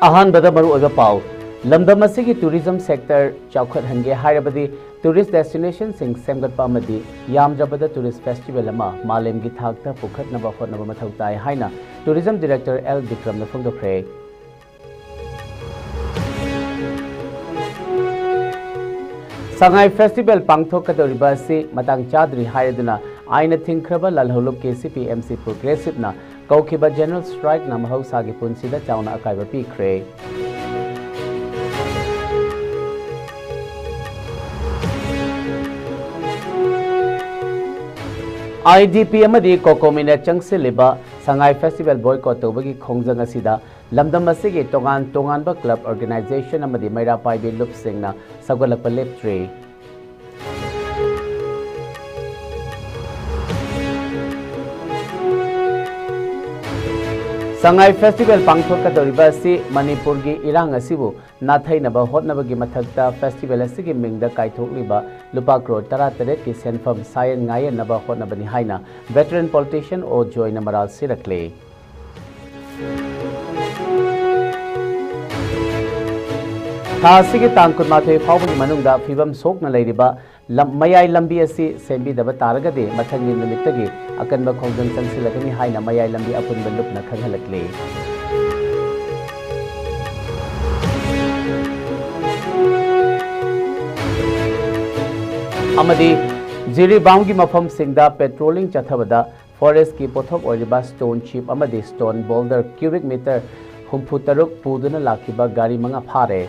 अहानबदा मरु ओइबा पाव लमदम असिगी tourism sector चौखट हंगे हायरबदी tourist destination सिंग सेमगटपा अमदी यामद्रबदा tourist festival अमा मालेमगी थाकता पुखटनबा होटनबा मथौ ताय हायना टूरिज्म डायरेक्टर एल विक्रम न फोंदोखरे। संगाई फेस्टिवल पांगथोकदोरिबा असि मतंग चाद्री हायदुना आइना थिंख्रबा ललहौलुप KCPMC प्रोग्रेसिव ना कौखिबा जनरल स्ट्राइक ना महौसागी पुंसिदा चाउना अकाइबा पीख्रे। IDP अमदी कोकोमिना चंगसिलिबा संगाई फेस्टिवल बॉयकॉट तौबगी खोंजंग असिदा लमदम असिगी तोगान तोगानबा क्लब ऑर्गेनाइजेशन अमदी मैरा पाइबी लुपसिंगना सगोलकपा लेप्ट्रे। संगाई फेस्टिवल पांगथोकदोरिबा असि मणिपुर की इरांग असिबु नाथैनबा होटनबगी मथक्ता फेस्टिवल असिगी मिंगदा काइथोकलिबा लुपा करोड़ 38 की सेनफम सायन गायनबा होटनबनी हाइना वेटरन पॉलिटिशियन ओ जॉय नमराल सिरकले। था असिगी तांग कुनमाथोय फावबगी मनुंगदा फिबम सोकना लैरिबा मयाई लंबी असी सेंबीदबा तारगदे मथंगी निमित्तगी अकनबा खोंजंग चंगसिलगनी हाइना मयाई लंबी अपुनबा लुपना खंगहलकले। अमदी जिरीबाम की मफम सिंगदा पेट्रोलिंग चथबदा फॉरेस्ट की पोथोक ओरिबा स्टोन चिप अमदी स्टोन बोल्डर क्यूबिक मीटर 63 पुदुना लाखिबा गाड़ी मंगा फारे।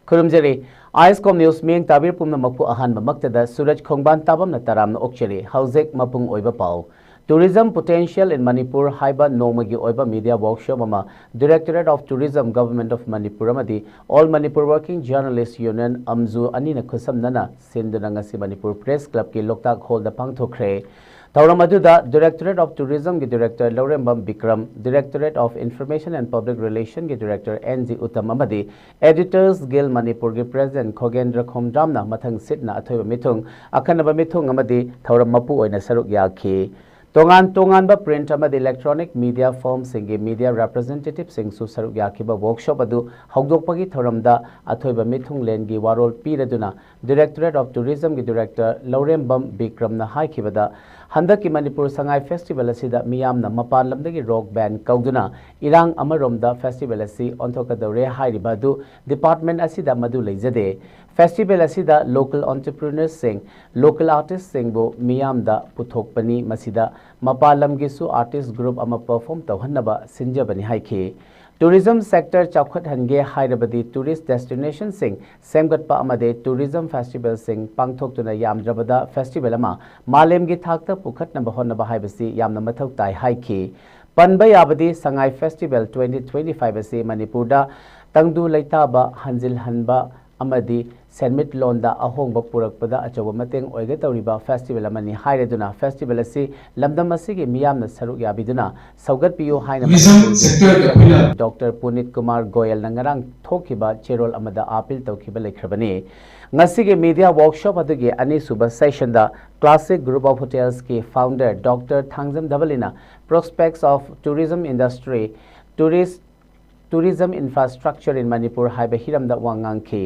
खुरुमजरी ISCOM न्यूज में ताबीर पुम मकु अहान मक्तदा सूरज खोंगबान ताबम न तराम ओक्चरी हौजेक मपुंग ओइबा पाव टूरिज्म पोटेंशियल इन मणिपुर हाइबा नोमगी ओइबा मीडिया वर्कशॉप अमा directorate of tourism government of Manipur अमदी all Manipur working journalist union अमजू अनिना खुसमनना सिंधुनंगसी मणिपुर प्रेस क्लब की लोकताक हॉल द पांगथोखरे। तौरम अदुदा डायरेक्टरेट ऑफ टूरिज्म की director Laurembam Vikram, directorate of information and public relation की director NG Uttam अमदी editors guild Manipur की प्रेसिडेंट खोगेंद्र खोमड्रामना मथंग सिटना अथोइबा मिथुंग अखनबा मिथुंग अमदी थौरम मपु ओइना सरुक याखी। तोंगान तोंगानबा प्रिंट अमदी इलेक्ट्रॉनिक मीडिया फर्म सिंगे मीडिया रिप्रेजेंटेटिव सिंगसु सरुक याखिबा वर्कशॉप अदु हौदोकपगी थौरमदा अथोइबा मिथुंग लेनगी वारोल पीरदुना डायरेक्टरेट ऑफ टूरिज्म की डायरेक्टर लौरेंबम विक्रमना हाइखिबदा हंदकी मणिपुर संगाई फेस्टिवल असिदा मियामना मपान लमदगी रॉक बैंड कौदुना इरांग अमरोमदा फेस्टिवल असि ओंथोकदौरे हाइरिबा दु डिपार्टमेंट असिदा मदु लेजदे। फेस्टिवल असिदा लोकल एंटरप्रेन्योर्स सिंग लोकल आर्टिस्ट सिंगबो मियामदा पुथोकपनी मसिदा मपान लमगिसु आर्टिस्ट ग्रुप अमा परफॉर्म तौहन्नबा सिंजबनी हाइखि। टूरिज्म सेक्टर चौखट हंगे हाइरबदी टूरिस्ट डेस्टिनेशन सिंग सेमगटपा अमदे टूरिज्म फेस्टिवल सिंग पांगथोकतुना यामद्रबदा फेस्टिवल अमा मालेमगी थाकता पुखटनबा होनबा हाइबसी यामना मथौ ताय हाइखि। पनबा याबदी संगाई फेस्टिवल 2025 असी मणिपुरदा तंगदु लैताबा हंजिल हनबा अमदी सेनमिट लोंदा अहोंगबा पुरकपदा अचौबा मतेंग ओइगे तौरिबा फेस्टिवल अमनी हाइरेदुना फेस्टिवल असी लमदम असिगी मियामना सरुक याबिदुना सौगत पियो हाइना डॉक्टर पुनीत कुमार गोयल नंगरांग थोखिबा चेरोल अमदा अपील तौखिबा लेखरबनी। ngasiगे मीडिया वर्कशॉप अदुगे अनीसुबा सेशन दा क्लासिक ग्रुप ऑफ होटल्स के फाउंडर डॉक्टर थांगजम दबलिना prospects of tourism industry tourism infrastructure in Manipur हाइबा हिरमदा वांगांखी।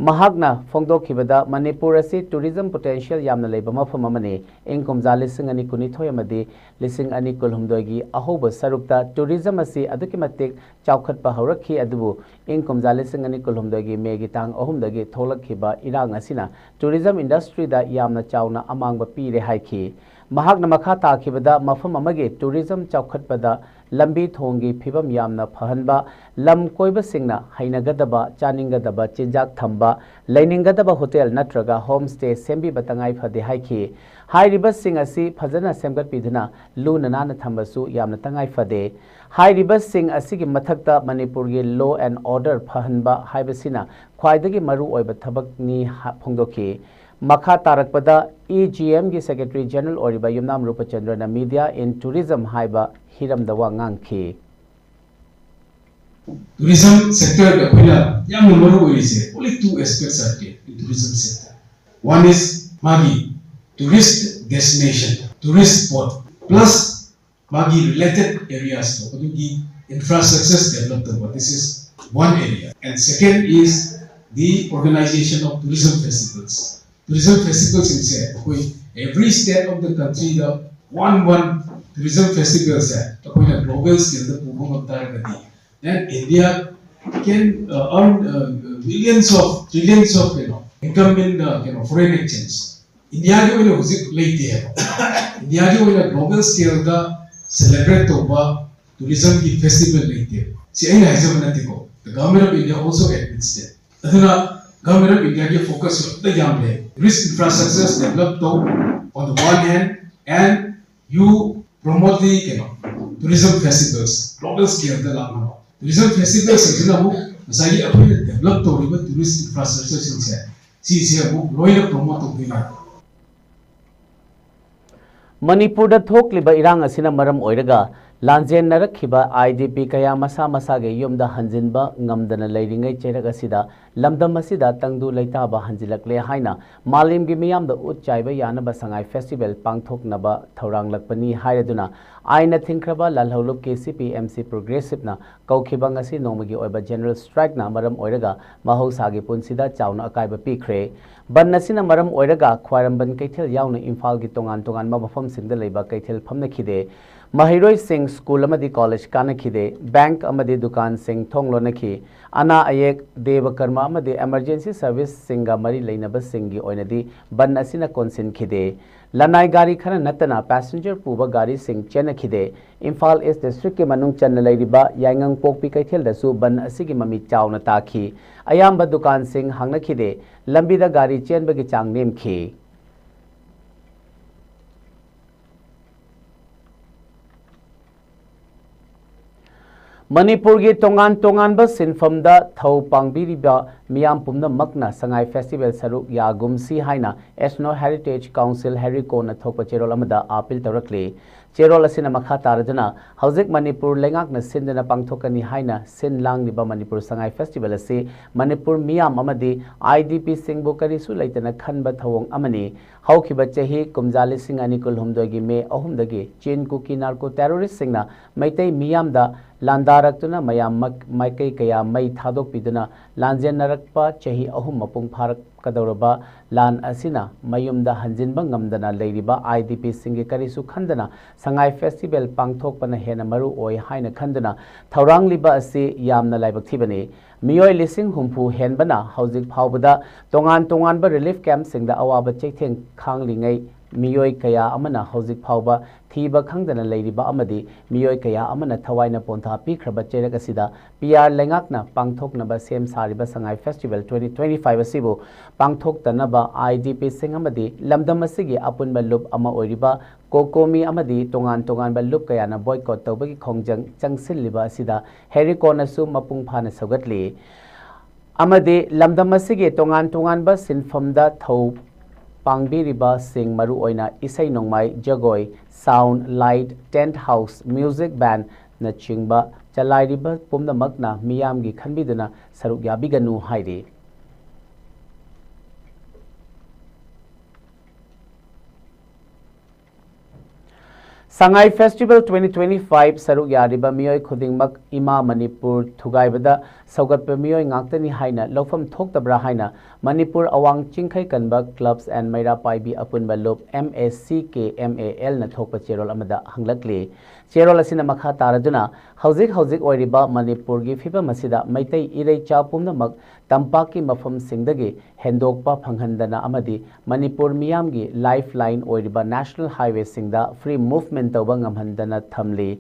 महागना फोंदोखिबदा मणिपुर असी टूरिज्म पोटेंशियल यामना लेबा मफम अमने इंकुमजा लिसिंग अनि कुनिथोय अमदी लिसिंग अनि कुलहुमदोगी अहोब सरुक्ता टूरिज्म असी अदुकी मतिक चाउखटपा हौरखी अदुबु इंकुमजा लिसिंग अनि कुलहुमदोगी मेगी तांग अहुमदगी थोलखिबा इरांग असिना टूरिज्म इंडस्ट्री दा यामना चाउना अमांगबा पीरे हाइखी। महागना मखा ताखिबदा मफम अमगे टूरिज्म चाउखटपदा लंबी थोंगी फिबम यामना फहनबा लम कोइबसिंगना हैनगदबा चानिंगदबा चिंजाक थंबा लैनिंगदबा होटल नत्रगा होम स्टे सेंबी बतंगाई फदे हाइखी। हाइरिबसिंग असी फजना सेमगत पिदुना लूना ना थंबसु यामना तंगाई फदे। हाइरिबसिंग असिगी मथक्ता मणिपुर की लॉ एंड ऑर्डर फहनबा हाइबसिना ख्वाइदगी मरु ओइबा थबकनी फोंदोखी। मखा तारकपदा EGM की सेक्रेटरी जनरल ओरिबा युमनाम रूपचंद्रना मीडिया इन टूरिज्म हाइबा हिरमदा वांगांखी। tourism sector da koina yam maru oise only two aspects are there in tourism sector. One is magi tourist destination, tourist spot, plus magi related areas to the infrastructure development. This is one area. And second is the organization of tourism festivals. Tourism festivals in say every state of the country the one tourism festivals the global scale the program of target. Then India can earn trillions of income in foreign exchange. India के वाले उसे लेते हैं India के वाले global scale का celebrate होगा tourism की festival लेते हैं सी ऐन ऐसे बनाते को the government of India also admits that अधुना government of India के focus होता है यहाँ risk infrastructures developed on the one hand and you promote the tourism festivals global scale दा लाना tourism festivals से ना वो मसाई अपने develop तो रिवर tourist infrastructure से वो लोग promote होते हैं Manipur da thokliba irang asina maram oiraga lanjen narakhiba IDP kaya masa masage yumda hanjinba ngamdana leiringai cheraga sida lamdam asida tangdu leitaba hanjilakle haina malimgi miyamda utchaiba yanaba sangai festival pangthoknaba thauranglakpani hairaduna aina thinkraba lalholup KCP MC progressive na kaukiba ngasi nomagi oiba general strike na maram oiraga mahausagi punsida chauna akaiba pikre Banasina maram oiraga khwaramban kaithel yauna imphal gi tongan mafam singda leiba kaithel phamna khide Mahiroi Singh School amadi college kana khide bank amadi dukan sing thonglo nakhi ana ayek deva karma amadi emergency service singa mari leinaba singi oinadi ban asina konsin khide lanai gari khana natana passenger puba gari sing chena khide Imphal East district ke manung channa leiriba yaingang pokpi kaithel dasu ban asigi mami chauna takhi ayamba dukan sing hangna khide lambida gari chenba gi chang nem khi Manipur gi tongan ba sinfam da thau pangbiriba miyam pumna makna sangai festival saruk yagumsi haina Ethno Heritage Council Hariko na thokpa cherol amada apil tarakle cherol asina makha taraduna hauzik Manipur lengak na sindana pangthokani haina sin langliba Manipur sangai festival ase Manipur miyam amadi IDP singbu karisu leitana khanba thawong amani haukiba chahi kumjali sing anikul humdogi me ahumdagi chin kuki narco terrorist singna maitai miyam da Landarakuna mayam maikai kaya mai thadok piduna lanjen narakpa chahi ahum mapung pharak kadoraba lan asina mayumda hanjinba ngamdana leiriba IDP singi karisu khandana sangai festival pangthokpana hena maru oi haina khandana thaurangliba asi yamna laibak thibani miyoi lising humpu henbana hauzik phawbada tongan ba relief camp singda awaba chetheng khanglingai miyoi kaya amana hauzik phawba thiba khangdana leiriba amadi miyoi kaya amana thawaina pontha pikraba cheraka sida PR lengakna pangthoknaba sem sariba sangai festival 2025 asibu pangthoktanaba IDP sing amadi lamdam asigi apunba lup ama oiriba kokomi amadi tongan ba lup kaya na boycott tawbagi khongjang changsilliba asida herikona su mapung phana sagatli amadi lamdam asigi tongan ba sinfamda thau Pangbiriba sing maru oina isai nongmai jagoi sound light tent house music band na chingba chalairiba pumna makna miyam gi khanbiduna saruk yabiganu hairi Sangai Festival 2025 saruk yariba miyoi khudingmak ima Manipur thugaibada saugatpa miyoi ngaktani haina lofam thoktabra haina Manipur awang chingkhai kanba clubs and maira paibi apunba lop MACKMAL na thokpa cherol amada hanglakli cherol asina makha taraduna hauzik oiriba Manipur gi fiba masida maitai irei chapumna mak tampaki mafam singdagi hendokpa phanghandana amadi Manipur miyam gi lifeline oiriba national highway singda free movement tawba ngamhandana thamli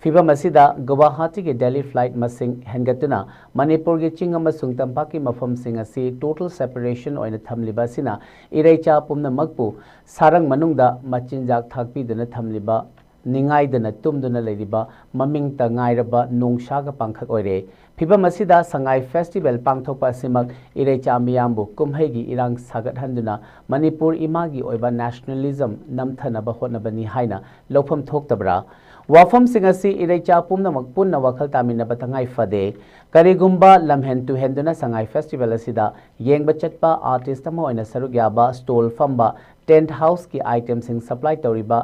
fiba masida Guwahati ge Delhi flight masing hengatuna Manipur ge chingama sung tampaki mafam sing asi total separation oina thamliba sina ireicha pumna makpu sarang manungda machinjak thakpi dana thamliba ningai dana tumduna leiriba maming ta ngairaba nongsaga pangkhak oire फिबम असिदा Sangai festival पांगथोकपा सिमक इरेचा मियामबु कुमहैगी इरांग सागतहंदुना मणिपुर इमागी ओइबा नेशनलिज्म नमथनबा होटनबनी हाइना लौफम थोक्तबरा वाफम सिंगसी इरेचा पुमनमक पुन्ना वखल तामिनबा तंगाई फदे करिगुम्बा लमहेन तुहेंदुना संगाई फेस्टिवल असिदा येंगबा चटपा आर्टिस्ट अमा ओइना सरुक याबा स्टॉल फंबा टेंट हाउस की आइटम सिंग सप्लाई तौरिबा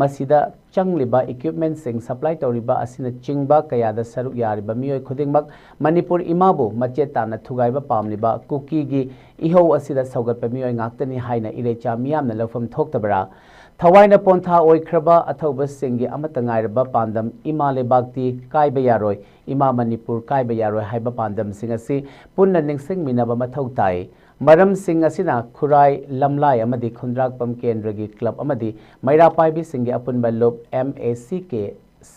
मसिदा चंगलिबा इक्विपमेंट सिंग सप्लाई तौरिबा असिना चिंगबा कयादा सरुक यारिबा मियोय खुदिंगमक मणिपुर इमाबु मचे ताना थुगाइबा पामलिबा कुकी गी इहो असिदा सौगतपा मियोय ngaktani haina irecha miyamna lofam thoktabara थवाइना पोंथा ओइख्रबा अथौबा सिंगी अमता ngairaba पांदम इमा लेबाक्ति काइबा यारोय इमा मणिपुर काइबा यारोय हाइबा पांदम सिंग असि पुन्ना निंगसिंग मिनाबा मथौ ताई मरम सिंग असिना खुराई लमलाई अमदि खुंद्राकपम केंद्रगी क्लब अमदि मैरा पाइबी सिंगी अपुनबा लोब MACK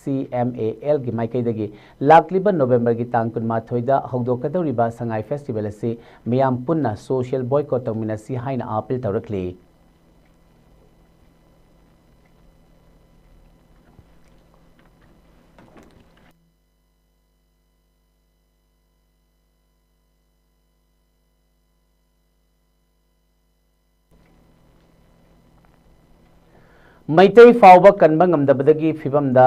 CMAL की माइकैदगी लाक्लिबा नवंबर की तांग कुनमाथोइदा हौदोकदौरिबा संगाई फेस्टिवल असि मियाम पुन्ना social boycott तौमिनसी हाइना appeal तौरखली Meitei फावबा कनबा ngamdabadagi फिबमदा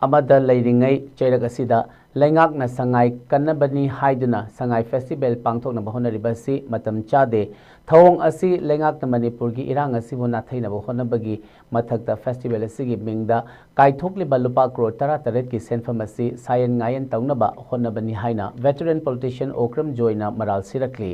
अमदा लैरिङै चैरक असिदा लैङाकना Sangai कन्नबनी हाइदुना Sangai festival पांगथोकनबा होनरिबसि मतम चादे थौंग असि लैङाकना मणिपुरगी इरांग असिबु नाथैनबा होनबगी मथक्ता फेस्टिवल असिगी मिंगदा काइथोकलिबा लुपा करोड़ 33 की सेनफम असि सायन ngayen तौनबा होनबनी हाइना वेटरन पॉलिटिशियन ओक्रम जोइना मराल सिरकली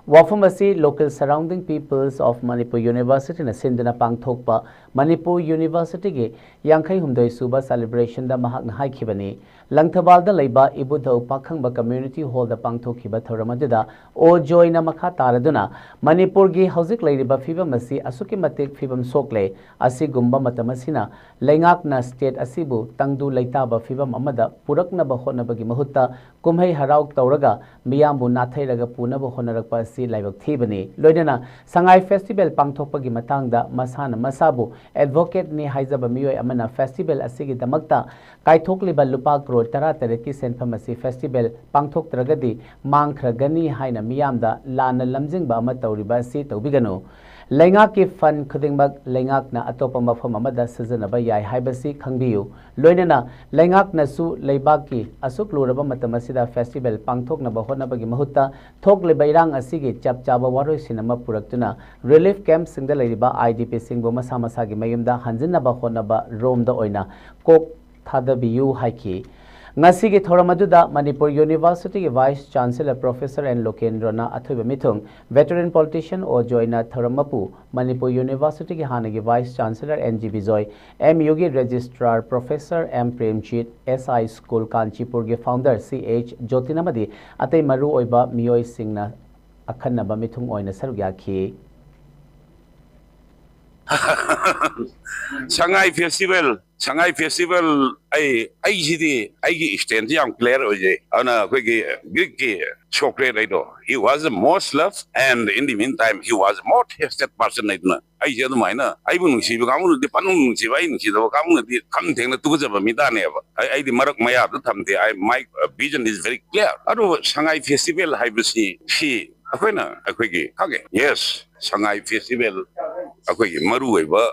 वाफम असी local surrounding peoples of Manipur university न सिंधना पांगथोकपा मणिपुर यूनिवर्सिटी के यांखै हुमदोय सुबा सेलिब्रेशन दा महाक हाइखिबनी लंगथबाल दा लैबा इबुधौ पाखंबा कम्युनिटी हॉल दा पांगथोखिबा थौरम अदुदा ओ जोइना मखा तारदुना मणिपुर गी हौजिक लैरिबा फिबम असी असुकि मतिक फिबम सोकले असी गुम्बा मतम असिना लैङाकना स्टेट असिबु तंगदु लैताबा फिबम अमदा पुरकनबा होनबगी महुत्ता कुमहै हराउ तौरगा मियामबु नाथैरगा पुनबा होनरकपा असि लाइबक थीबनी लोइदना संगाई फेस्टिवल पांगथोकपगी मतंगदा मसाना मसाबु एडवोकेट ने हाइजबा मियोय अमना फेस्टिवल असिगी दमकता काइथोकलिबा लुपा करोड़ 33 की सेनफम असी फेस्टिवल पांगथोकत्रगदी मांगख्रगनी हाइना मियामदा लाना लमजिंगबा अमा तौरिबा असि तौबिगनो लैङाक की फन खुदिंगमक लैङाकना अतोपा मफम अमदा सिजनबा याय हाइबसी खंगबियु लोइनना लैङाकनसु लैबाक की असुक लुरबा मतम असिदा फेस्टिवल पांगथोकनबा होनबगी महुत्ता थोकलिबा इरांग असिगी चपचाबा वारोय सिनेमा पुरक्तुना रिलीफ कैंप सिंगदा लैरिबा IDP सिंगबो मसा मसागी मयुमदा हंजिनबा होनबा रोमदा ओइना कोक थादबियु हाइकी ngasi थौरम अदुदा मणिपुर यूनिवर्सिटी के वाइस चांसलर प्रोफेसर एन लोकेंद्रना अथुब मिथुंग वेटरन पॉलिटिशियन ओ जोइना थौरमपु मणिपुर यूनिवर्सिटी के हानगी vice chancellor NG Bijoy MU के registrar professor M Premjit SI school Kanchipur के फाउंडर CH ज्योतिनमदी अतै मरु ओइबा मियोय सिंगना अखन्नबा मिथुंग ओइना सरुक याखी Sangai festival ai jidi ai gi extend yam clear oje ana koi gi Greek ki chocolate ido he was the most loved and in the meantime he was more tested person idna ai je ma na ai bu nung si bu kamu di panung nung si bai nung si do kamu di kam theng na tu ja ba mi da ne ba ai di marak maya da tham de I my vision is very clear ado Sangai festival hai bu si akoi na akoi gi kage yes Sangai festival akoi gi maru oi ba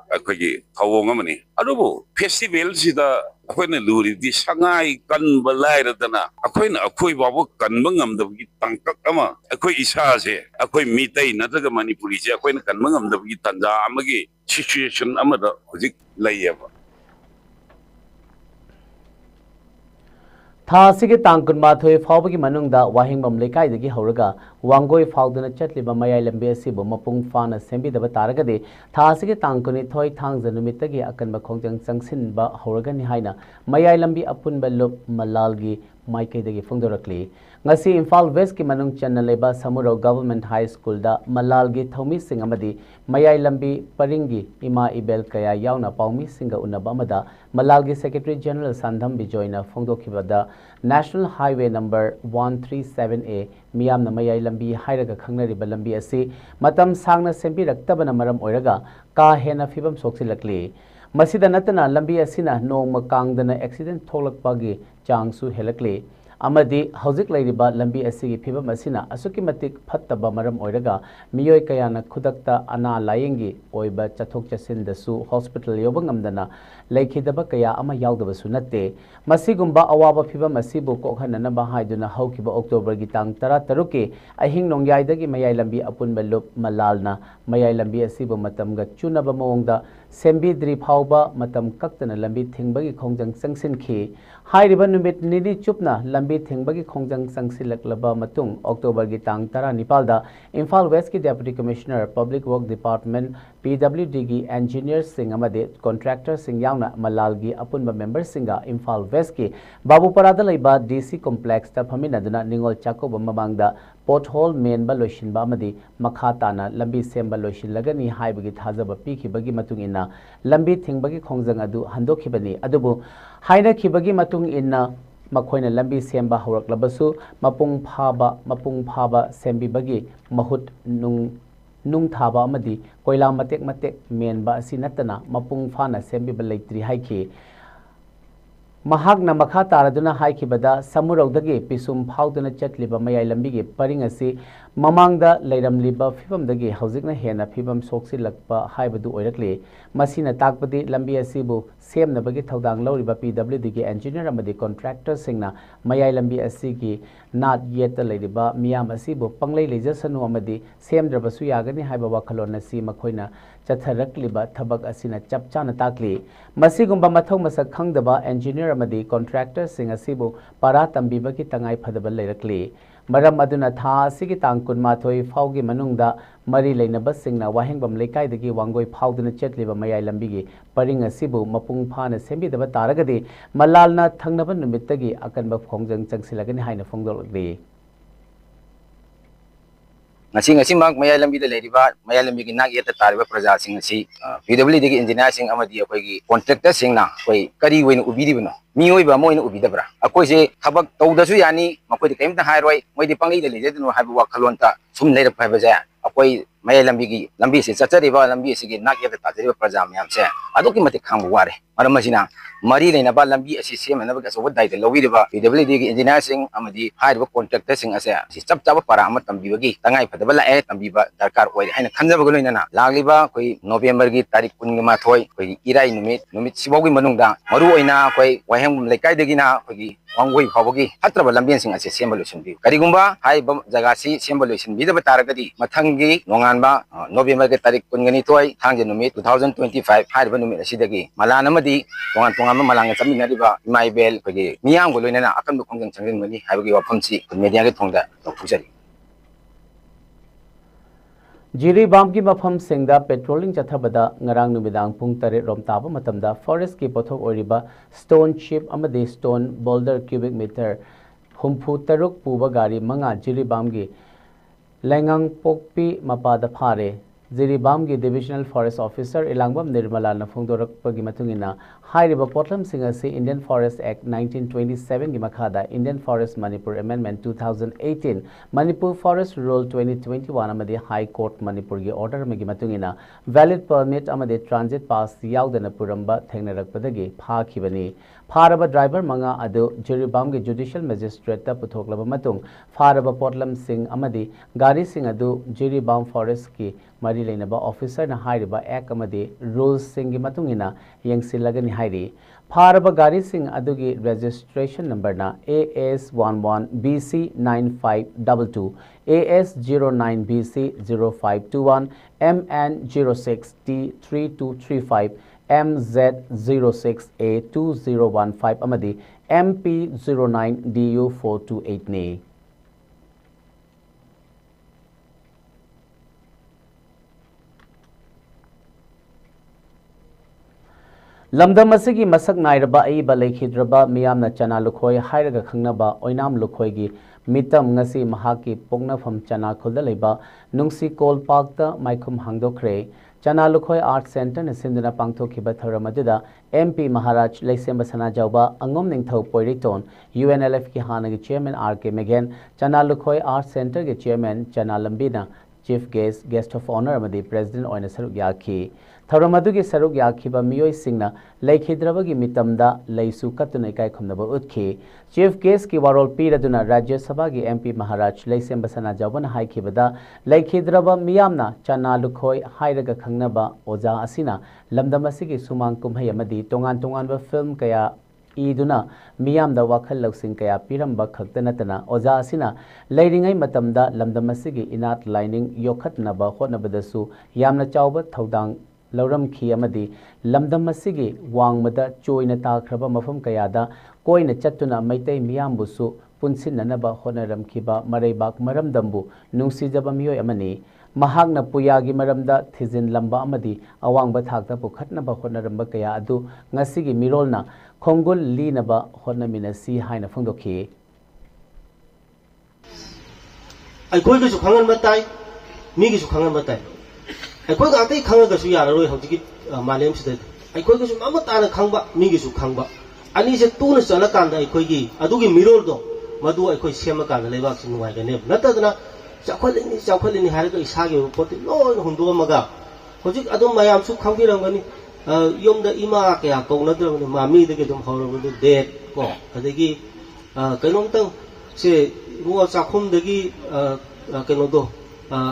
अखोगी थवोंग अमनी अदुबो festival सिदा अखोइना लुरी दि संगाई कनब लाइरदना अखोइना अखोइ बाबो कनब ngamदबगी तंकक अमा अखोइ इसा से अखोइ मितै नतगा मणिपुरी से अखोइना कनब ngamदबगी तंजा अमगी सिचुएशन अमदा हुजिक लैयबा थासिगे तांकुनमाथोय फावबगी मनुंगदा वाहिंगबम लेकाइदगी हौरगा वांगोय फावदना चटलिबा मयाय लंबे असिबो मपुंग फाना सेंबिदबा तारगदे थासिगे तांकुनि थोय थांगजा नुमितगी अकनबा खोंजंग चंगसिनबा हौरगनि हाइना मयाय लंबी अपुनबा loop मलालगी माइकैदगी फुंगदोरकली ngasi Imphal West ki manung channa leba Samuro Government High School da malalgi thomi sing amadi mayai lambi paringi ima ibel kaya yauna paumi singa unaba amada malalgi Secretary General Sandham Bijoyna phongdokhibada National Highway number 137A miyamna mayai lambi hairaga khangnariba lambi asi matam sangna sembi raktabana maram oiraga ka hena fibam soksilakli masida natana lambi asina nongma kangdana accident tholakpagi changsu helakli amadi hauzik lairiba lambi asigi phibam asina asuki matik phattaba maram oiraga miyoi kayana khudakta ana layengi oiba chathok chasin dasu hospital yobang amdana laikhidaba kaya ama yaudaba sunatte masigumba awaba phibam asibu kokhanana ba haiduna haukiba october gi tang 13 ki ahing nongyaidagi mayai lambi apunba lup malalna mayai lambi asibu matamga chunaba mawongda sembidri phauba matam kaktana lambi thingbagi khongjang sangsinki hairiba numit nini chupna lambi thingbagi khongjang sangsilaklaba matung october gi tang 19 da Imphal West ki deputy commissioner public work department PWD gi engineer sing amade contractor sing yauna malal gi apunba member singa Imphal West ki babuparada laiba DC complex ta phaminaduna ningol chakoba mamangda pothole main ba loishin ba amadi makhatana lambi semba loishin lagani haibagi thajaba pikibagi matung ina lambi thingbagi khongjang adu handokhibani adubu haina khibagi matung ina makhoina lambi semba hawraklabasu mapung phaba sembibagi mahut nung thaba amadi koila matek menba asi natana mapung phana sembiba leitri haiki mahakna makha taraduna haikibada samuraudagi pisum phauduna chatliba mayai lambigi paring asi mamangda leiramliba phibamdagi haujikna hena phibam soksilakpa haibadu oirakli masina takpadi lambi asibu semnabagi thaudang loriba PWD gi engineer amadi contractor singna mayai lambi asigi nat yeta leiriba miyam asibu panglei lejasanu amadi semdrabasu yagani haiba wakhalon asi makhoina chatharakliba thabak asina chapchana takli masigumba mathau masak khangdaba engineer amadi contractor sing asibu para tambibagi tangai phadaba leirakli maram aduna tha asigi tang kunmathoi phaugi manungda mari leinaba singna wahengbam leikaidagi wangoi phauduna chetliba mayai lambigi paring asibu mapung phana sembidaba taragadi malalna thangnaba numittagi akanba khongjang changsilagani haina phongdolagli ngasi mak mayai lambi da leiriba mayai lambi gi nak yeta tariba praja sing asi PWD gi engineer sing amadi akoi gi contractor sing na koi kari wein ubidibno mi oi ba moin ubidabra akoi se thabak tawdasu yani makoi de kaimta hairoi moi de pangai de lejadno haibu wakhalon ta sum leira phaiba ja akoi mayai lambi gi lambi se chachariba lambi se gi nak yeta tariba praja myam se aduki mate khangbu ware maram masina mari leina ba lambi asi semna ba so wadai de lowiriba PWD gi engineer sing amadi hairiba contractor sing ase si chap chap para ama tambibagi tangai phadaba la e tambiba darkar oi haina khanjaba goloina na lagliba koi November gi tarik 12 koi irai numit sibogi manungda maru oina koi waheng lekai degina koi wangoi phawagi hatraba lambian sing ase sembolution bi karigumba hai jaga si sembolution bi da taragadi mathangi nonganba November gi tarik 12 thangje numit 2025 haiba numit asidagi malana madi tongan malanga chaminariba maibel koi miyam goloina na akan khongjang changrin mani haibagi wafamsi media gi thongda thujari Jiri bam ki mafam singda patrolling chathabada ngarang numidang pung tare rom taba matamda forest ki pothok oriba stone chip amadi stone boulder cubic meter humpu taruk puba gari manga jiri bam gi lengang pokpi mapada phare jiri bam gi divisional forest officer ilangbam nirmala na phongdorak pagi matungina hairiba potlam singa se Indian Forest Act 1927 gi makhada Indian Forest Manipur Amendment 2018 Manipur Forest Rule 2021 amadi High Court Manipur gi order magi matungina valid permit amadi transit pass yaudana puramba thengnarakpadagi phakhibani pharaba driver manga adu jiribam gi judicial magistrate ta puthoklaba matung pharaba potlam sing amadi gari sing adu jiribam forest ki mari leinaba officer na hairiba act amadi rules sing gi matungina yengsilagani hairi pharaba gari sing adugi registration number na AS11BC9522 AS09BC0521 MN06T3235 MZ06A2015 amadi MP09DU428 ne lamdam asigi masak nairaba aiba leikhidraba miyamna chana lukhoi hairaga khangnaba oinam lukhoi gi mitam ngasi mahaki pongnafam chana khulda leiba nungsi kol park ta maikhum hangdokre chana lukhoi art center na sinduna pangthokhiba tharamadida MP Maharaj Leisemba Sana Jauba Angom Ningthau Poiriton UNLF ki hanagi chairman RK Megan chana lukhoi art center ge chairman chana lambina Chief Guest of Honor amadi President oina saruk yaki thauram adugi saruk yakiba miyoi singna laikhidrabagi mitamda laisu katuna ikai khumnaba utki Chief Guest ki warol piraduna Rajya Sabha gi MP Maharaj Laisem Basana Jawbana haikibada laikhidraba miyamna chana lukhoi hairaga khangnaba oja asina lamdam asigi sumang kumhai amadi tongan tonganba film kaya iduna miyamda wakhal lausing kaya piramba khaktanatana oja asina leiringai matamda lamdam asigi inat lining yokhatnaba hotnabadasu yamna chawba thaudang lauram khi amadi lamdam asigi wangmada choina takhraba mafam kayada koina chattuna maitai miyambusu punsinnanaba honaram khiba mareibak maramdambu nungsijaba miyoi amani mahakna puyagi maramda thizin lamba amadi awangba thakta pukhatnaba honaramba kaya adu ngasigi mirolna khongul linaba honaminasi haina phongdokhi aikoi ga su khangan batai mi gi su khangan batai aikoi ga tai khanga ga su yara roi hauji malem sida aikoi ga su mama ta na khangba mi gi su khangba ani se tu na sala kan da aikoi gi adu gi mirol do madu aikoi sema kan da leibak su nuai ga ne natadna chakhwalini har ga isa ge poti loi hundo maga hauji adu mayam su khangbiram gani yom da ima kaya kong na drum mami de ge dum hawro de det ko adegi kainom tang se ruwa chakhum de gi kaino do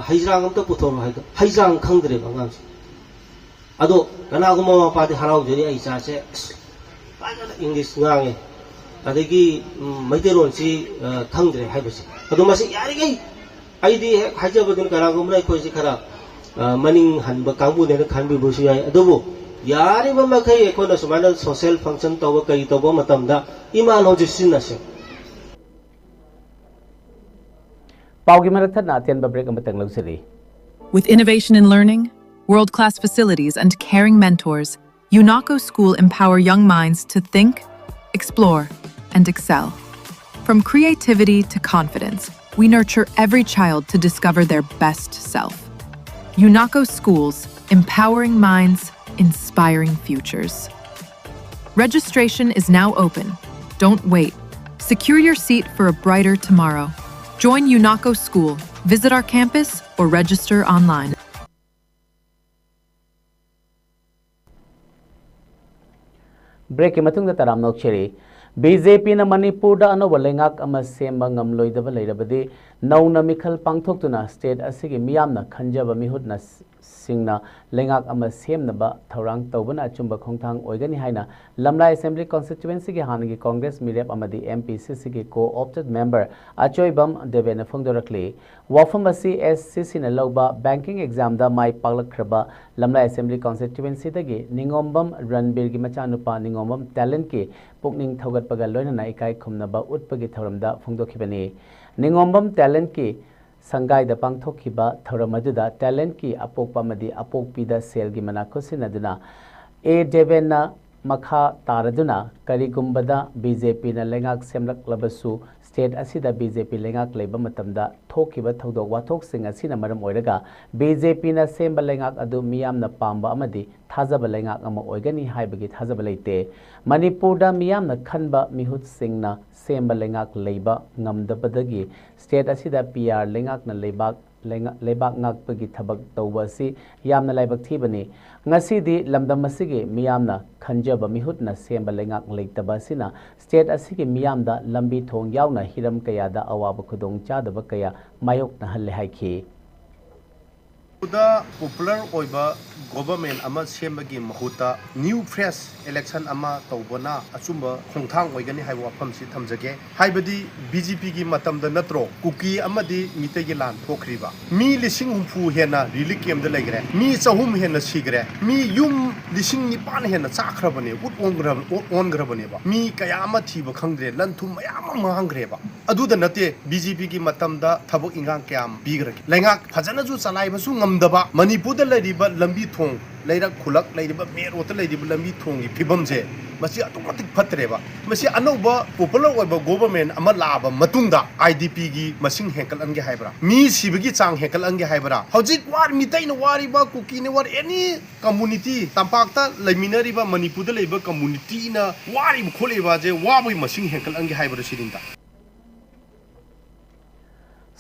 haijrang am ta puthor ha haijrang khangdre bangam ado kana go mama pa de harau jeri ai cha se english ngange adegi maiteron si khangdre ha basi ado masi yari gai ai di haja badun kana go mrai khoi si khara maning hanba kangbu ne khanbi bosu ai adobo yari mama kai ko na sumana social function to kai to bo matamda iman ho jisin na se paugi maratha na tian ba break amatang lausiri With innovation in learning, world-class facilities and caring mentors, UNACO School empower young minds to think, explore, and excel. From creativity to confidence, we nurture every child to discover their best self. UNACO Schools, empowering minds, inspiring futures. Registration is now open. Don't wait. Secure your seat for a brighter tomorrow. Join UNACO School, visit our campus, or register online. Break matung da taram nok cheri BJP na Manipur da ano walengak ama semba ngamloi da balairabadi nauna mikhal pangthoktuna state asigi miyamna khanjaba mihutna singna lengak ama semnaba thaurang tawbana achumba khongthang oigani haina lamlai assembly constituency gi hanagi congress mirep amadi MPCC gi co-opted member achoibam devena phongdorakli wafam asi SCC na loba banking exam da mai paglakhraba lamlai assembly constituency dagi ningombam ranbir gi machanupa ningombam talent ki pukning thogatpaga loinana ikai khumnaba utpagi thoramda phongdokhibani ningombam talent ki Sangai da pangthokhiba thoramadуда talent ki apokpa madi apokpida sel gi manakosinaduna A Devena makha taraduna karigumbada BJP na lengak semlak labasu state asida BJP lengak leiba matamda thokhiba thodok wathok sing asina maram oiraga BJP na semba lengak adu miyam na pamba amadi thajaba lengak ama oigani haibagi thajaba leite Manipur da miyam na khanba mihut sing na semba lengak leiba ngamdabadagi state asida PR lengak na leibak ngakpagi thabak tawasi yamna laibak thibani ngasidi lamdam asigi miyamna khanjaba mihutna semba lengak leitaba sina state asigi miyamda lambi thong yauna hiram kayada awaba khudong chadaba kaya mayok na halle haiki the popular oiba government ama sembagi mahuta new fresh election ama tawbana achumba khongthang oigani hai wafam si thamjage haibadi BJP gi matamda natro kuki amadi mitegi lan thokriba mi lising humfu hena relic camp da legre mi chahum hena sigre mi yum lising ni pan hena chakhrabane ut ongrabane ba mi kaya ama thiba khangre lanthum mayam mahangre ba aduda nate BJP gi matamda thabok ingang kyam bigre lengak phajana ju chalai basu daba Manipur da lariba lambi thong lairak khulak lariba mero ta lariba lambi thong gi phibamje masi automatic phatreba masi anoba popular oiba government ama laba matungda IDP gi masing hekal ange haibra mi sibagi chang hekal ange haibra hojik war mitai na wariba kuki ne war any community tampakta laiminariba Manipur da laiba community na wari kholeba je wabai masing hekal ange haibra sirinta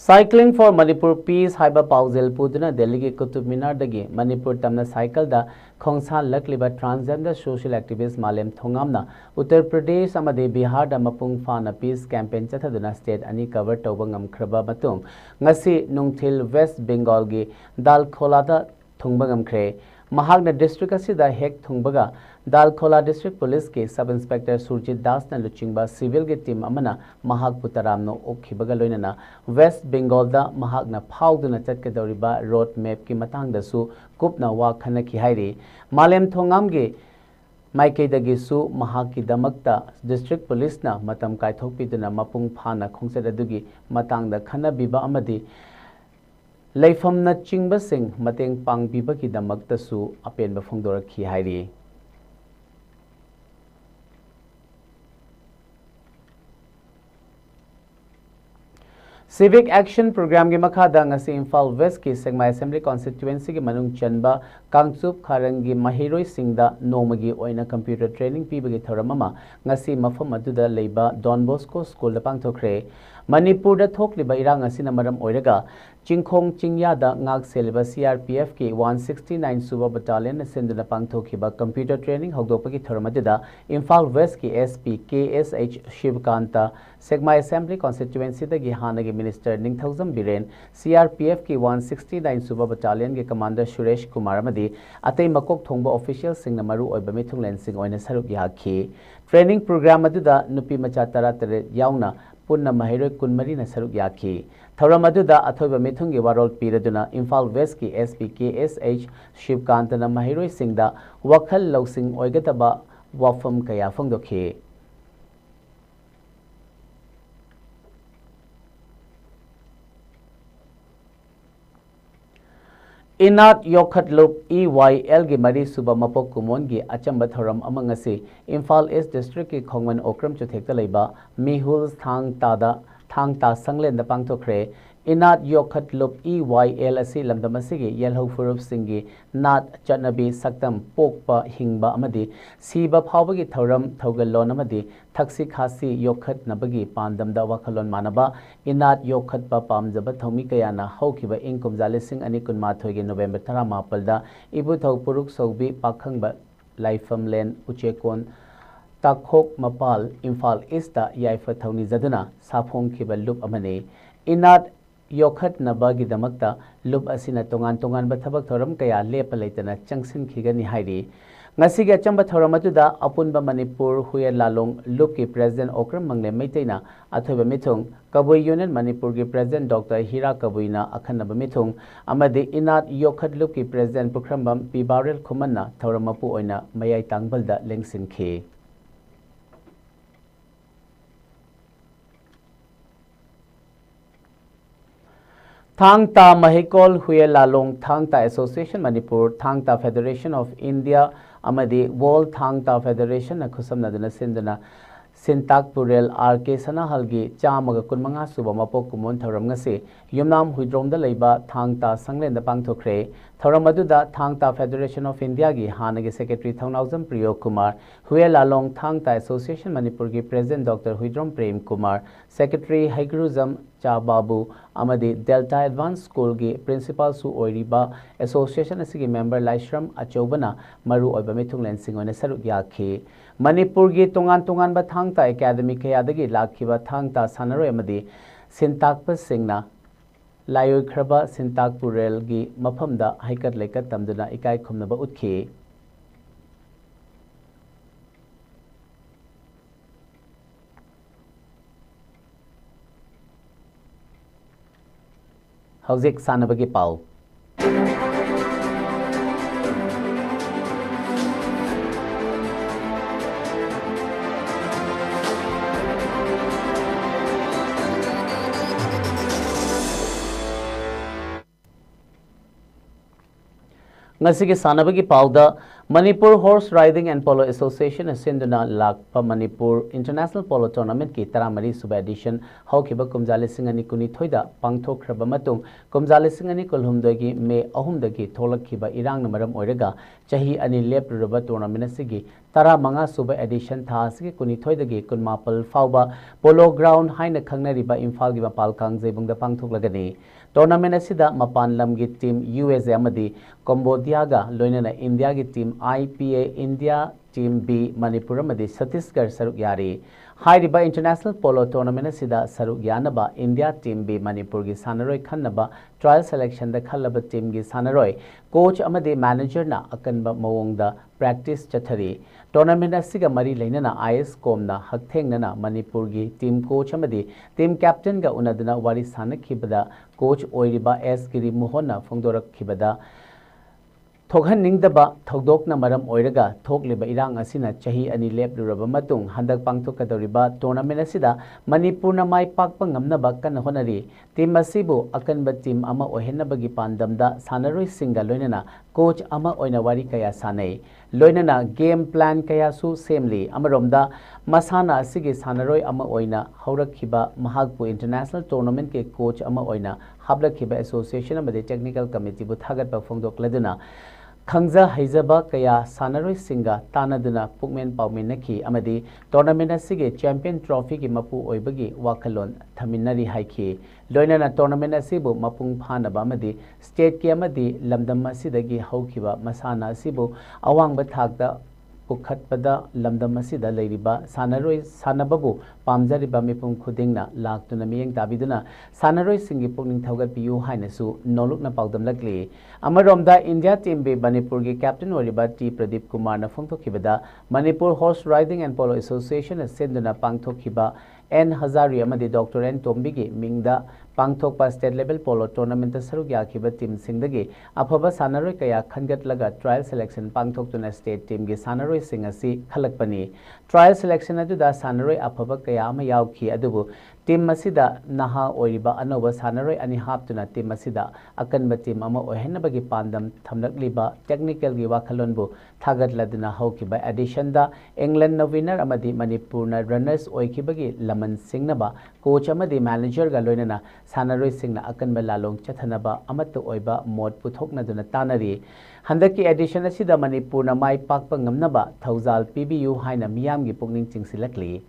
Cycling for Manipur Peace haiba pauzil puduna Delhi ki Qutub Minar dagi Manipur tamna cycle da khongsa lakliba transgender social activist Malem Thongamna Uttar Pradesh amadi Bihar da mapung fana peace campaign chathaduna state ani cover tawba ngamkhraba matung ngasi nungthil West Bengal gi Dal Khola da thungba ngamkhre Mahagna district asida hek thungbaga Dal Khola district police ke sub inspector Surjit Das na luchingba civil ge team amana mahag putaramno okhibaga loinana West Bengal da mahagna phauduna chatkadoriba road map ki matang da su kupna wa khana ki hairi Malem Thongam ge Maike dagi su mahag ki damakta district police na matam kaithokpiduna mapung phana khongset adugi matang da khana biba amadi Leifam na chingba sing mateng pang biba ki damakta su apen ba phongdora ki hairi Civic Action Program ki makhada ngasi Imphal West ki Sangai Assembly Constituency ki manung chanba Kangchup Kharangi Mahiroi Singda nomagi oina computer training pibagi thoramama ngasi mafam aduda leiba Don Bosco School da pangthokre Manipur da thokliba irang asina maram oiraga Chingkhong Chingya da ngak selba CRPF ki 169 Suba Battalion senduna pangthokhiba computer training hogdokpagi thoramadida Imphal West ki SP KSH Shivkanta Sangai Assembly Constituency da gi hanagi Minister Ningthauzam Biren CRPF ki 169 Suba Battalion ke Commander Suresh Kumar amadi atei makok thongba official singna maru oiba mithunglen sing oina saruk yakhi training program aduda nupi macha taratare yauna punna mahiroi kunmari na saruk yakhi thauram aduda athoiba mithungi warol piraduna Imphal West ki SPKSH Shivkantana mahiroi singda wakhal lousing oigataba wafam kaya phongdokhi Inat Yokhat Loop EYL gi Mari Suba Mapok Kumon gi Achamba Thoram amangasi Imphal East District ki Khongman Okram Chuthekta leiba Mihul Thang Ta Sanglen da pangthokre Inat Yokhat Loop EYL asi lamdamasi gi Yelho Furup Singi Nat Chanabi Saktam Pokpa Hingba amadi Siba Phawba gi Thoram Thogalon amadi Thaksi Khasi Yokhat nabagi Pandamda Wakhalon Manaba Inat Yokhat pa Pamjaba Thomi Kayana Hokiba Inkum Zalising Ani Kunmathoi gi November 18 da Ibu Thau Puruk Sobi Pakhangba Laifam Len Uchekon Takhok Mapal Imphal East da Yaifa Thawni Zaduna Saphong Khiba Loop amani Inat Yokhat nabagi damakta loop asina tongan ba thabak thoram kaya lepa leitana changsin khigani hairi ngasi ga chamba thoram atuda apunba Manipur huya lalong loop ki president Okram Mangle Maiteina athoiba mithung Kabui Union Manipur ki president Dr Hira Kabuina akhanaba mithung amadi Inat Yokhat loop ki president Pukrambam Pibarel Khumanna thoramapu oina mayai tangbalda lengsinkhi Thangta Mahikol Huye Lalong Thangta Association Manipur Thangta Federation of India Amadi World Thangta Federation na khusam naduna sinduna Sintak Purel RK Sanahalgi Chamaga Kunmanga Suba Mapok Kumon Thoram ngasi Yumnam Huidrom da leiba Thangta Sanglen da pangthokre Thoram aduda Thangta Federation of India gi hanagi Secretary Thongnauzam Priyo Kumar Huye Lalong Thangta Association Manipur gi President Dr Huidrom Prem Kumar Secretary Haigruzam Cha Babu Amadi Delta Advanced School gi Principal Su Oiriba Association asigi member Laishram Achobana Maru Oiba Mithunglen Singone Saruk Yakhi Manipur gi tongan ba Thangta Academy kayadagi lakhiba Thangta Sanaroi amadi Sintakpa Singna Layoi Khraba Sintak Purel gi maphamda haikat leikat tamduna ikai khumnaba utkhi Hauzik sanabagi pau Ngasigi sanabagi pauda Manipur Horse Riding and Polo Association asinduna lakpa Manipur International Polo Tournament ki taramari suba edition haukiba kumjali singani kuni thoida pangthokraba matung kumjali singani kolhumdagi me ahumdagi tholakhiba irang namaram oiraga chahi ani lepruraba tournament asigi tara manga suba edition tha asigi kuni thoidagi kunmapal fauba polo ground haina khangnariba imphal gi mapal kangjebungda pangthoklagani tournament asida mapan lamgi team USA amadi Cambodia ga loinana India gi team IPA India team B Manipur amadi Chhattisgarh saruk yari hairiba international polo tournament asida saruk yanaba India team B Manipur gi sanaroi khannaba trial selection da khallaba team gi sanaroi coach amadi manager na akanba mawongda practice chathari tournament asiga mari leinana ISCOM na hakthengna Manipur gi team coach amadi team captain ga unaduna wari sanakhibada coach oiriba S Giri Mohona phongdorakhibada Thokhan ningdaba thodokna maram oiraga thokliba irang asina chahi ani lepluraba matung handak pangthokadoriba tournament asida Manipur na mai pakpa ngamnaba kan honari team asibu akanba team ama ohenabagi pandamda sanaroi singa loinana coach ama oina wari kaya sanai loinana game plan kaya su semli amaromda masana asigi sanaroi ama oina haurakhiba mahakpu international tournament ke coach ama oina hablakhiba association amade technical committee bu thagatpa phongdokladuna Khangza Haizaba Kaya Sanaroi Singa Tanaduna Pukmen Pauminaki Amadi Tournament Asige Champion Trophy ki Mapu Oibagi Wakalon Thaminari Haiki Loinana Tournament Asibu Mapung Phanaba Amadi State ki Amadi Lamdam Asidagi Haukiba Masana Asibu Awang Bathagda Pukhatpada Lamdam Asida Leiriba Sanaroi Sanababu Pamjariba Mipum Khudingna Laktuna Miyeng Tabiduna Sanaroi Singi Pukning Thaugat Piyu Hainasu Nolukna Paudam Lagli Amaromda India team be Manipur gi captain Oriba T Pradeep Kumar na phongthokibada Manipur Horse Riding and Polo Association asinduna pangthokhiba N Hazari amadi Dr N Tombi gi mingda pangthokpa state level polo tournament saruk yakhiba team singdagi afaba sanaroi kaya khangatlaga trial selection pangthoktuna state team gi sanaroi singasi khalakpani trial selection aduda sanaroi afaba kaya ama yaukhi adubu team masida naha oiriba anoba sanaroi ani haptuna team masida akanba team ama ohenabagi pandam thamlakliba technical gi wakhalonbu thagatladuna haukiba edition da England na winner amadi Manipur na runners oikibagi laman singnaba coach amadi manager ga loinana sanaroi singna akanba lalong chathanaba amatu oiba mod puthoknaduna tanari handaki edition asida Manipur na mai pakpa ngamnaba thauzal PBU haina miyam gi pukning chingsilakli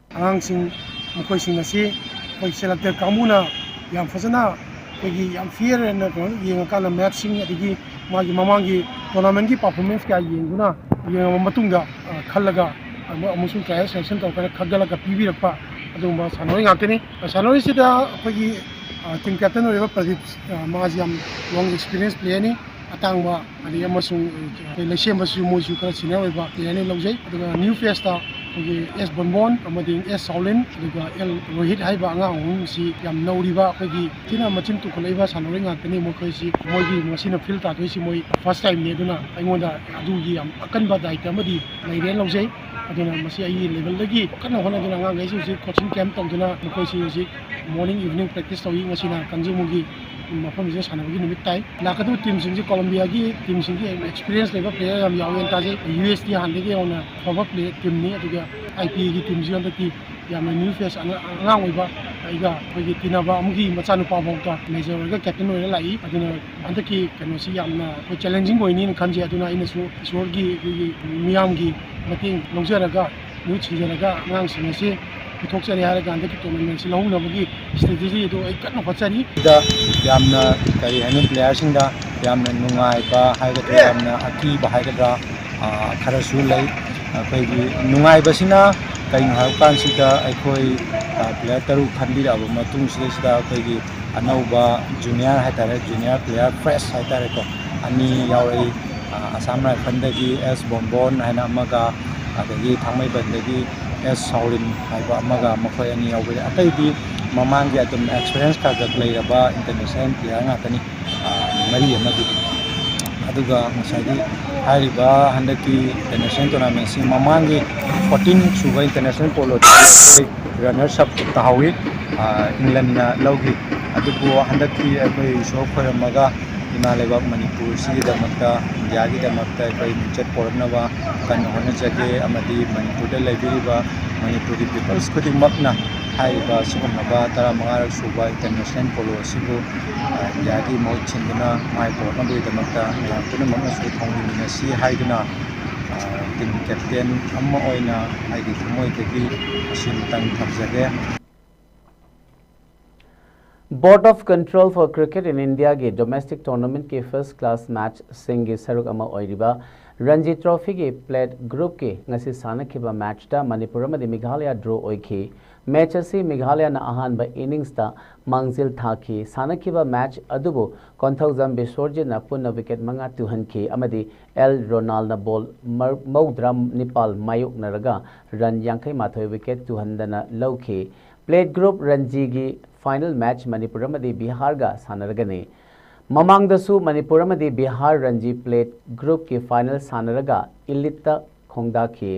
Angsing mukhoising asi koi selected kamuna yam fazana kogi yam fear and yeng kana matching adigi magi mamangi tournament gi performance ka yenguna yeng matunga khallaga amusun trial selection tawkana khagala ka pibi rakpa aduma sanoi ngakeni sanoi sida kogi team captain oiba Pradeep magi yam long experience player ni atangba ali amasung leisem basu moju ka senior oiba player ni lojai aduga new face ta kogi S Bonbon amadi S Saulin aduga L Rohit haiba anga hum si yam nauriba kogi tina machin tu kolaiba sanoi ngakeni mokoi si moigi masina field ta toisi moi first time ne duna aingonda adugi yam akanba daita amadi leire lojai aduna masi ai level lagi kana hona duna nga ngai si coaching camp tongduna mokoi si morning evening practice tawi ngasina kanjimugi mafam je sanabagi numit tai lakadu team singji Colombia gi team singji experience level player yam yawen taje USD hande gi ona power play team ni aduga IPA gi team ji ondaki yam new face anga oiba aiga kogi tinaba amugi machanu pa bawta major ga captain oira lai aduna andaki kanosi yamna ko challenging oini kanje aduna inasu sorgi miyam gi mating longjaraga new chijaraga ngang sinasi puthokchari haraga andaki tournament si launabagi strategy do ai kanna phachari da yamna kari hanu player singda yamna nungai ba haiga yamna aki ba haiga kharasu lai akoigi nungai basina kain haukan sida aikoi player taru khandira ba matung sida akoigi anauba junior haitare junior player fresh haitare ko ani yauri Assam Rifle dagi S Bonbon haina amaga adagi Thangmai bandagi S Saulin haiba amaga makhoi ani yauri ataidi mamangi atum experience ka gaglairaba international player ngatani mari amagi aduga masadi hariba handaki international tournament si mamangi 14 suba international polo runners up tahawi England na logi adugo handaki akoi show khoramaga ima leba Manipur sigidamata India-gidamata koi minchat pornaba kan honajage amadi Manipur da lebiriba Manipur ki peoples khudingmakna haiba sugumaba tara mangarak suba international polo sibu India-gi mohit chinduna mai pornabuidamakta yakuna makna su thongmina si haiduna team captain amma oina aigi thumoi tegi asintang thamjage. Board of Control for Cricket in India के domestic tournament के first class match सिंगी सरुक अमा ओइरिबा Ranji trophy के plate group के ngasi सानखिबा match दा Manipur अमदि Meghalaya draw ओइखि match असि मेघालय ना अहानबा innings दा मांगजिल थाखि सानखिबा मैच अदुबो कोंथौजम बिसोरजे ना पुन्ना विकेट मंगा तुहनखि अमदि एल रोनाल्ड ना बॉल मौद्राम निपाल मायुक नरगा रन यांखै माथोय विकेट तुहनदना लौखि प्लेट ग्रुप रणजी की फाइनल मैच मणिपुर अमदि बिहार गा सानरगने ममांगदसु मणिपुर अमदि बिहार रणजी प्लेट ग्रुप की फाइनल सानरगा इलिट खोंगदाखि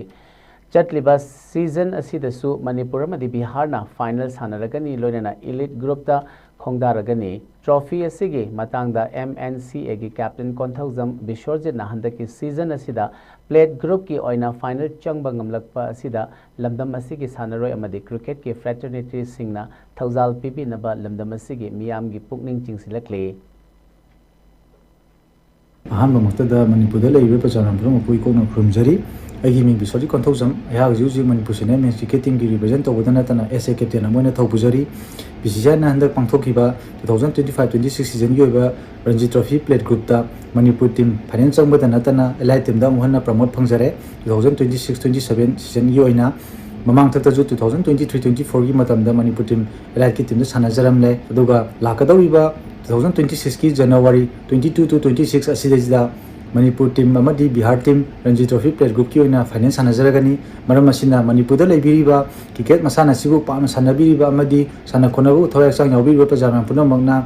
चटलिबा सीजन असिदसु मणिपुर अमदि बिहार ना फाइनल सानरगनी लोइना इलिट ग्रुप ता खोंगदारगनी ट्रॉफी असिगे मतंगदा MNCA की कैप्टन कोंथौजम बिशोरजे ना हंदकी सीजन असिदा प्लेट ग्रुप की ओइना फाइनल चंगबा ngamlakpa asida lamdam asigi sanaroi amadi cricket की fraternity सिंगना थौजाल पीबी नबा लमदम असिगे मियाम की पुकनिंग चिंगसिलकले अहम मक्तदा मणिपुर लेबे प्रचारम पुरम पुई कोना खुरमजरी अगी मिंग बिसोरी कोंथौजम अया जुजी मणिपुर सिने मेन क्रिकेट टीम की रिप्रेजेंट तोबदना तना एसए कैप्टन अमोना थौपुजरी बिसिजाना हंदक पांथोखिबा 2025-26 सीजन की ओइबा रणजी ट्रॉफी प्लेट ग्रुप ता मणिपुर टीम फाइनल चंगबदना तना एलाइ टीम दा मोहना प्रमोट फंगजरे 2026-27 सीजन की ओइना ममांग तकजु 2023-24 की मतम दा मणिपुर टीम एलाइ की टीम दा सानाजरमले अदुगा लाकदौरिबा 2026 की जनवरी 22 to 26 असिदा मणिपुर टीम अमदी Bihar team Ranji trophy plate group की ओइना फाइनल सानाजरगनी मरम असिना मणिपुर दा लेबिरिबा क्रिकेट मसाना सिबु पाम सानाबिरिबा अमदी सानाखोनबु थोराक्सांग यावबिबा प्रजाराम पुनमगना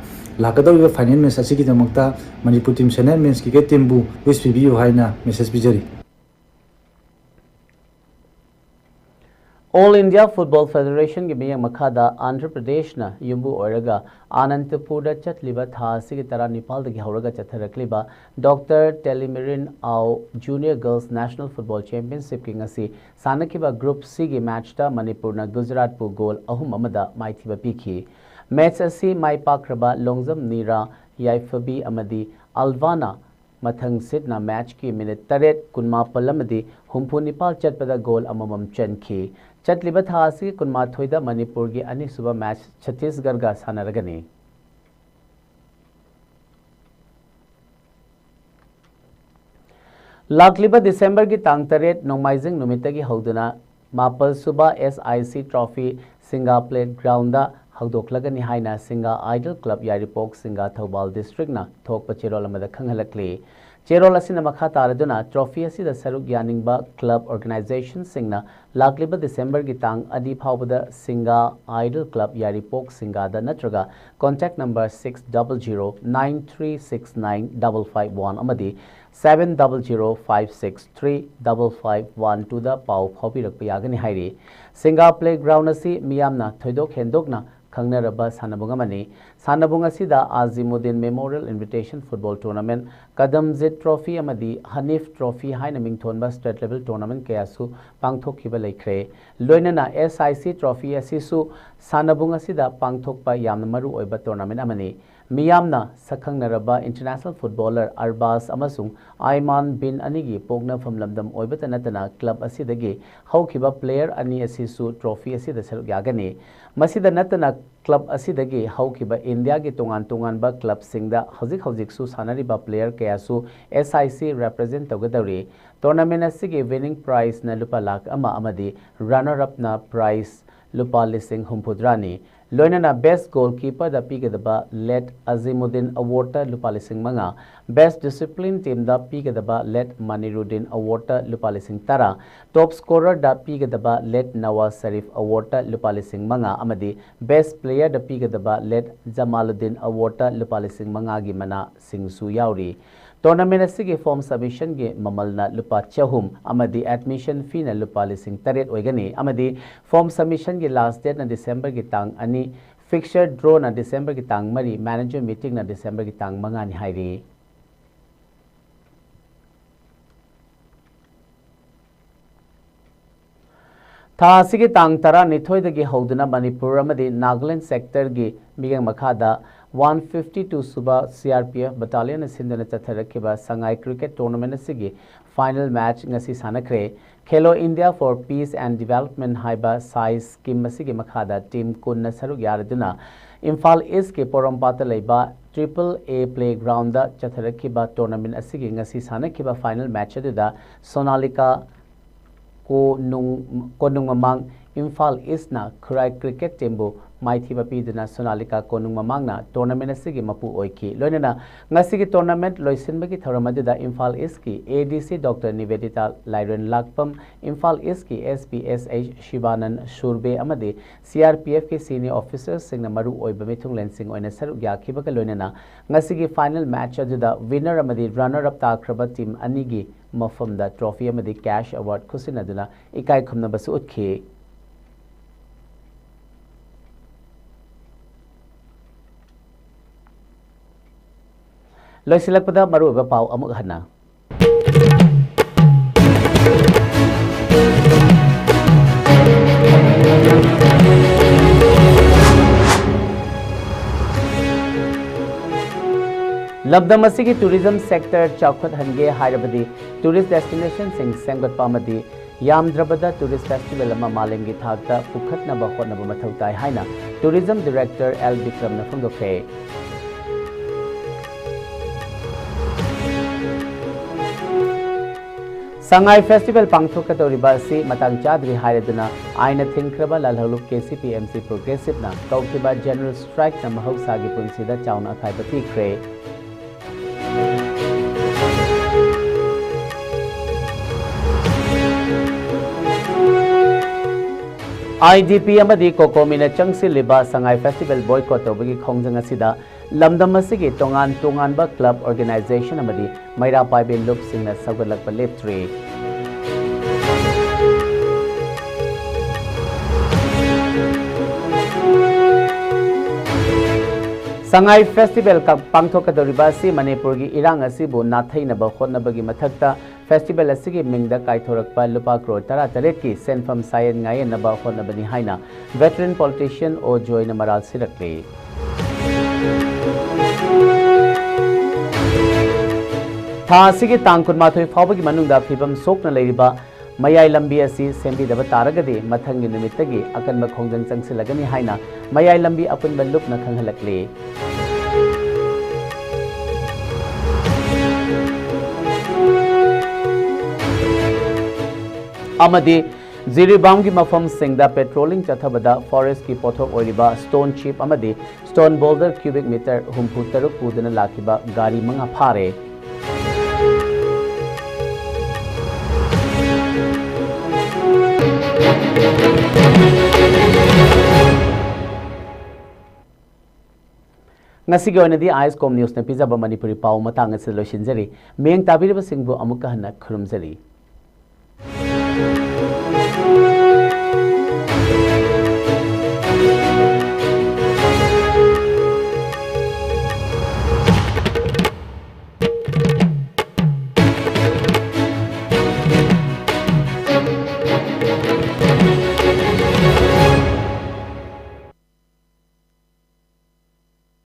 लाकदौरिबा फाइनल मैच असिगी दमक्ता मणिपुर टीम सेनेल मेंस क्रिकेट टीम बु विश पिबियु हाइना मेसेज बिजरी All India Football Federation की मियंग मखादा आंध्र प्रदेश ना युम्बु ओरगा अनंतपुर चटलिबा था सिगी तरा नेपाल दगी हौरगा चथरकलिबा डॉक्टर टेलीमेरिन आओ junior girls national football championship की ngasi सानकिबा ग्रुप सी की मैच ता मणिपुर ना गुजरात पु गोल अहुम अमदा माइथिबा पीखी मैच असि माइ पाखरबा लोंगजम नीरा याइफबी अमदी अल्वाना मथंग सिदना मैच की मिनट 8 कुनमापल अमदी हुमफु निपाल चटपदा गोल अममम चनखी चटलिबा थासी कुनमाथोइदा मणिपुर की अनिसुबा मैच छत्तीसगढ़ गा सानरगनी लाखलिबा दिसंबर की तांग 8 नोंमाइजिंग नुमितगी हौदना मापल सुबा SIC ट्रॉफी सिंगा प्लेट ग्राउंड हौदोक्लगनी हाइना सिंगा आइडल क्लब यारिपोक सिंगा थौबाल डिस्ट्रिक्ट ना थोकप चेरोल अमदा खंगहलकले चेरोल असिना मखा तारदुना ट्रॉफी असिदा सरुक यानिंगबा क्लब ऑर्गेनाइजेशन सिंगना लाखलिबा दिसंबर की तांग अदी फावबदा सिंगा आइडल क्लब यारिपोक सिंगादा नत्रगा कॉन्टैक्ट नंबर 6009369551 अमदी 7005635512 दा पाव फाउबिरक यागनी हाइरी सिंगा प्लेग्राउंड असि मियामना थोइदोक हेंदोकना खंगनरबा सानबुंगमनी सानबुंग असिदा Azimuddin memorial invitation football tournament Kadamjit trophy अमदी हनीफ ट्रॉफी हाइना मिंगथोनबा स्टेट लेवल टूर्नामेंट कयासु पांगथोखिबा लेख्रे लोइनना SIC ट्रॉफी असिसु सानबुंग असिदा पांगथोकपा यामना मरु ओइबा टूर्नामेंट अमनी मियामना सखंगनरबा इंटरनेशनल फुटबॉलर अरबास अमसुंग आयमान बिन अनिगी पोगनाफम लमदम ओइबता नतना क्लब असिदगी हौखिबा प्लेयर अनि असिसु ट्रॉफी असिदा सरुक यागनी मसिदा नतना क्लब असिदगी हौखिबा इंडिया की तोंगान तोंगानबा क्लब सिंगदा हजिक सानरिबा प्लेयर कयासु SIC रिप्रेजेंट तौगदौरी टूर्नामेंट असिगी विनिंग प्राइज न लुपा लाख अमा अमदी रनर अप न प्राइज लुपा लिसिंग हुमफुद्रानी लोइनना बेस्ट गोलकीपर दा पीगदबा लेट अजीमुद्दीन अवार्ड ता लुपा लिसिंग मंगा बेस्ट डिसिप्लिन टीम दा पीगदबा लेट मनीरुद्दीन अवार्ड ता लुपा लिसिंग तरा टॉप स्कोरर दा पीगदबा लेट नवाज शरीफ अवार्ड ता लुपा लिसिंग मंगा अमदी बेस्ट प्लेयर दा पीगदबा लेट जमालुद्दीन अवार्ड ता लुपा लिसिंग मंगा गी मना सिंगसु याउरी टूर्नामेंट असिगी फॉर्म सबमिशन के ममलना लुपा चहुम अमदी एडमिशन फी न लुपा लिसिंग 8 ओइगनी अमदी फॉर्म सबमिशन के लास्ट डेट न दिसंबर की तांग अनि fixture draw na December ki tang mari manager meeting na December ki tang manga ni hairi tha sigi tang tara nithoi dagi hoduna Manipur amadi Nagaland sector gi migang makhada 152 suba CRPF battalion sindana chatharakhiba Sangai cricket tournament asigi final match ngasi sanakre Khelo India for Peace and Development haiba size scheme asigi makhada team kunna saruk yaraduna Imphal East ke Porompata leiba AAA playground da chatharakhiba tournament asigi ngasi sanakhiba final match aduda Sonalika Konung Mamang Imphal East na Khurai cricket team bu Maithiba piduna Sonalika Konung Mamang na tournament asigi mapu oiki loinana ngasigi tournament loisinbagi thoramadida Imphal East ki ADC Dr Nivedita Lairen Lakpam Imphal East ki SPSH Shivanan Shurbe amadi CRPF ki senior officers singna maru oiba mithung lensing oina saruk yakhibaga loinana ngasigi final match aduda winner amadi runner up takraba team anigi mafamda trophy amadi cash award khusinaduna ikai khumna basu utkhi loisilakpada maru ba pau amuk hana labdam asigi tourism sector chawkhat hange hairabadi tourist destination sing semgat pamadi yamdrabada tourist festival ama malengi thakta pukhatna ba hotna ba mathau tai haina tourism director L Bikram na phongdokhe Sangai festival pangthokadoriba si matang chadri hairaduna aina thingkraba lalhaluk KCPMC progressive na tawkiba general strike na mahausagi punsida chauna akhaiba tikre IDP amadi kokomina changsi liba Sangai festival boycott tawbagi khongjang asida lamdam asigi tongan ba club organization amadi maira paibe loop singna sagalakpa leptre Sangai festival ka pangthokadoriba si Manipur gi irang asibu nathaina ba khotnabagi mathakta festival asigi mingda kaithorakpa lupa crore tara taret ki senfam sayen ngai na ba khotnabani haina veteran politician o joina maral sirakle tha asigi tangkun mathoi phawbagi manungda phibam sokna leiriba mayai lambi asi sembi daba taragade mathangi nimitagi akanba khongjang changsilagani haina mayai lambi apunba lupna khanghalakle amadi Ziribam ki mafam singda patrolling chathabada forest ki pothok oiriba stone chip amadi stone boulder cubic meter humpu taruk pudana lakiba gari manga phare ngasigi onadi ISCOM news na pizaba Manipuri pau matang asilo shinjari meng tabiriba singbu amuka hana khurumjari